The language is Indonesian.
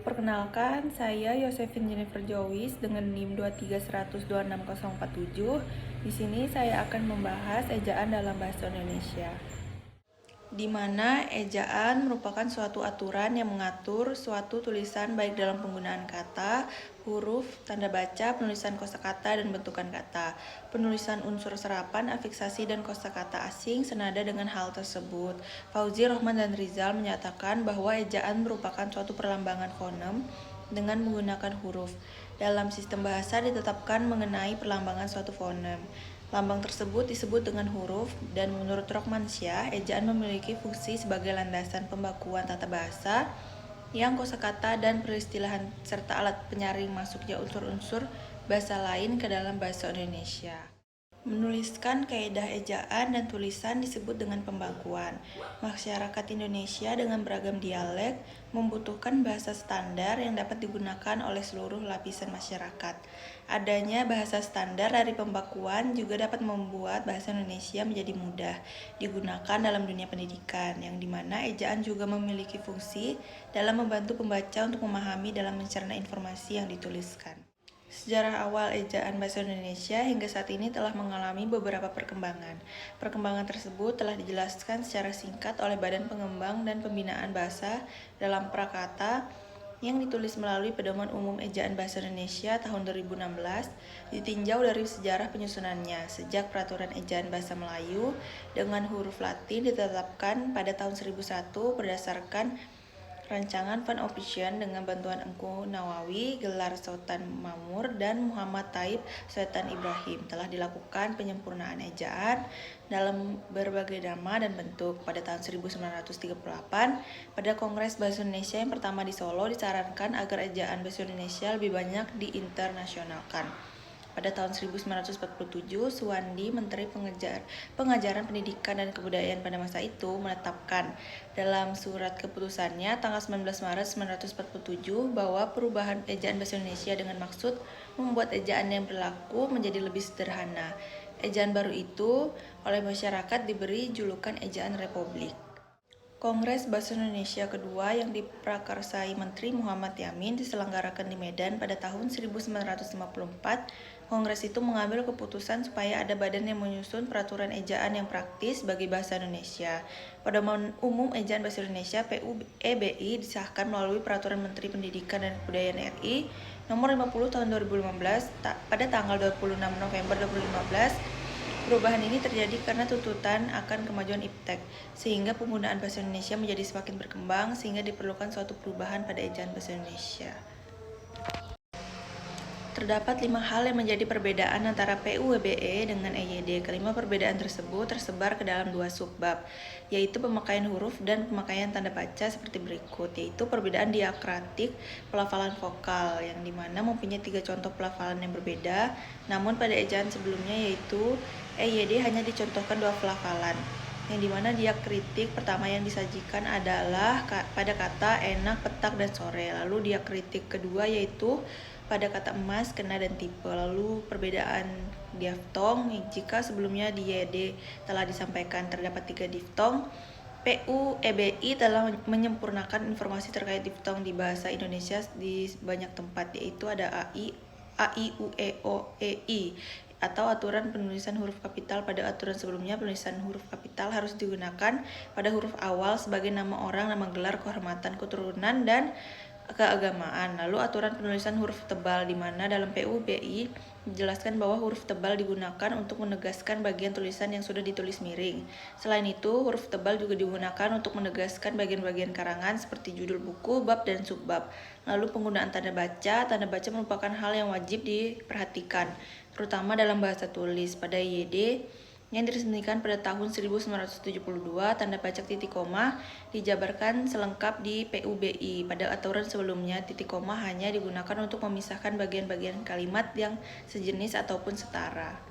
Perkenalkan, saya Yosefin Jennifer Jowis dengan NIM 231002647. Di sini saya akan membahas ejaan dalam bahasa Indonesia, di mana ejaan merupakan suatu aturan yang mengatur suatu tulisan baik dalam penggunaan kata, huruf, tanda baca, penulisan kosakata, dan bentukan kata, penulisan unsur serapan, afiksasi, dan kosakata asing senada dengan hal tersebut. Fauzi, Rohman, dan Rizal menyatakan bahwa ejaan merupakan suatu perlambangan fonem dengan menggunakan huruf. Dalam sistem bahasa ditetapkan mengenai perlambangan suatu fonem. Lambang tersebut disebut dengan huruf, dan menurut Rohmansyah, ejaan memiliki fungsi sebagai landasan pembakuan tata bahasa yang kosakata dan peristilahan serta alat penyaring masuknya unsur-unsur bahasa lain ke dalam bahasa Indonesia. Menuliskan kaedah ejaan dan tulisan disebut dengan pembakuan. Masyarakat Indonesia dengan beragam dialek membutuhkan bahasa standar yang dapat digunakan oleh seluruh lapisan masyarakat. Adanya bahasa standar dari pembakuan juga dapat membuat bahasa Indonesia menjadi mudah digunakan dalam dunia pendidikan, yang dimana ejaan juga memiliki fungsi dalam membantu pembaca untuk memahami dalam mencerna informasi yang dituliskan. Sejarah awal ejaan bahasa Indonesia hingga saat ini telah mengalami beberapa perkembangan. Perkembangan tersebut telah dijelaskan secara singkat oleh Badan Pengembang dan Pembinaan Bahasa dalam Prakata yang ditulis melalui Pedoman Umum Ejaan Bahasa Indonesia tahun 2016, ditinjau dari sejarah penyusunannya sejak Peraturan Ejaan Bahasa Melayu dengan huruf Latin ditetapkan pada tahun 1001 berdasarkan Rancangan Van Ophisien dengan bantuan Engku Nawawi, Gelar Sultan Mamur, dan Muhammad Taib Sultan Ibrahim. Telah dilakukan penyempurnaan ejaan dalam berbagai nama dan bentuk. Pada tahun 1938, pada Kongres Bahasa Indonesia yang pertama di Solo disarankan agar ejaan bahasa Indonesia lebih banyak diinternasionalkan. Pada tahun 1947, Suwandi, Menteri Pengajaran Pendidikan dan Kebudayaan pada masa itu, menetapkan dalam surat keputusannya tanggal 19 Maret 1947 bahwa perubahan ejaan bahasa Indonesia dengan maksud membuat ejaan yang berlaku menjadi lebih sederhana. Ejaan baru itu oleh masyarakat diberi julukan ejaan Republik. Kongres Bahasa Indonesia kedua yang diprakarsai Menteri Muhammad Yamin diselenggarakan di Medan pada tahun 1954. Kongres itu mengambil keputusan supaya ada badan yang menyusun peraturan ejaan yang praktis bagi bahasa Indonesia. Pedoman Umum Ejaan Bahasa Indonesia (PUEBI) disahkan melalui Peraturan Menteri Pendidikan dan Kebudayaan RI Nomor 50 Tahun 2015 pada tanggal 26 November 2015. Perubahan ini terjadi karena tuntutan akan kemajuan iptek, sehingga penggunaan bahasa Indonesia menjadi semakin berkembang, sehingga diperlukan suatu perubahan pada ejaan bahasa Indonesia. Terdapat 5 hal yang menjadi perbedaan antara PUEBE dengan EYD. Kelima perbedaan tersebut tersebar ke dalam 2 subbab, yaitu pemakaian huruf dan pemakaian tanda baca seperti berikut, yaitu perbedaan diakratik, pelafalan vokal, yang dimana mempunyai 3 contoh pelafalan yang berbeda, namun pada ejaan sebelumnya yaitu EYD hanya dicontohkan 2 pelafalan, yang dimana diakritik pertama yang disajikan adalah pada kata enak, petak, dan sore. Lalu diakritik kedua yaitu pada kata emas, kena, dan tipe. Lalu perbedaan diaftong, jika sebelumnya di YD telah disampaikan terdapat 3 diftong, PUEBI telah menyempurnakan informasi terkait diftong di bahasa Indonesia di banyak tempat, yaitu ada AI, U, E, O, E, I, atau aturan penulisan huruf kapital. Pada aturan sebelumnya, penulisan huruf kapital harus digunakan pada huruf awal sebagai nama orang, nama gelar, kehormatan, keturunan, dan keagamaan. Lalu aturan penulisan huruf tebal, di mana dalam PUBI dijelaskan bahwa huruf tebal digunakan untuk menegaskan bagian tulisan yang sudah ditulis miring. Selain itu, huruf tebal juga digunakan untuk menegaskan bagian-bagian karangan seperti judul buku, bab, dan subbab. Lalu penggunaan tanda baca. Tanda baca merupakan hal yang wajib diperhatikan, terutama dalam bahasa tulis. Pada YD yang diresmikan pada tahun 1972, tanda bacak titik koma dijabarkan selengkap di PUBI. Pada aturan sebelumnya, titik koma hanya digunakan untuk memisahkan bagian-bagian kalimat yang sejenis ataupun setara.